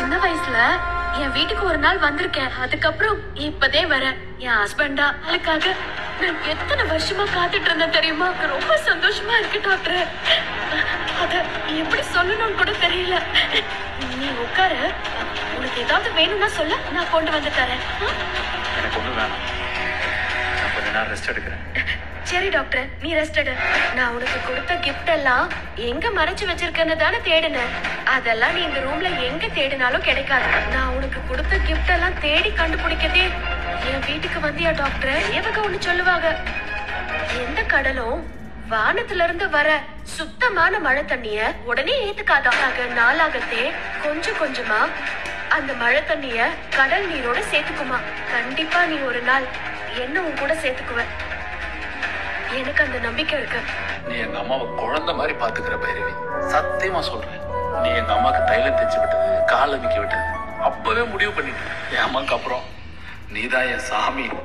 சின்ன வயசுல என் வீட்டுக்கு ஒரு நாள் வந்திருக்கேன். அதுக்கப்புறம் இப்பதே வரேன். என் ஹஸ்பண்டா அதுக்காக நான் எத்தனை வருஷமா காத்துட்டு இருந்தேன் தெரியுமா? ரொம்ப சந்தோஷமா இருக்கு டாக்டர். அத எப்படி சொல்லணும்னு கூட தெரியல. நீ உட்காரு. உனக்கு ஏதாவது வேணும்னா சொல்ல, நான் கொண்டு வந்து தரேன். எனக்கு ஒண்ணு வேணாம். நான் கொஞ்ச நேரம் ரெஸ்ட் எடுக்கிறேன். சரி டாக்டர், நீ ரெஸ்ட் எடு. நான் உனக்கு கொடுத்த கிஃப்ட் எல்லாம் எங்க மறைச்சு வச்சிருக்கேன்னு தானே தேடினேன். அதெல்லாம் நீ இந்த ரூம்ல எங்க தேடினாலும் கிடைக்காது. நான் உனக்கு கொடுத்த கிஃப்ட் எல்லாம் தேடி கண்டுபிடிக்கதே என் வீட்டுக்கு வந்தியா டாக்டர்? ஏவக ஒண்ணு சொல்லுவாங்க, எந்த கடலும் வானத்துல இருந்து வர சுத்தமான மழை தண்ணிய உடனே ஏத்துக்காதாக. நாளாகத்தே கொஞ்சம் கொஞ்சமா அந்த மழை தண்ணிய கடல் நீரோட சேர்த்துக்குமா. கண்டிப்பா நீ ஒரு நாள் என்ன உன் கூட சேர்த்துக்குவ. எனக்கு அந்த நம்பிக்கை இருக்கு. நீ எங்க அம்மாவை குழந்தை மாதிரி பாத்துக்கிற பைரவி, சத்தியமா சொல்றேன். நீ எங்க அம்மாக்கு தைலம் தைச்சு விட்டது, கால் அமைக்க விட்டது அப்பவே முடிவு பண்ணிட்டு என் அம்மாக்கு அப்புறம் நீதான் என் சாமி.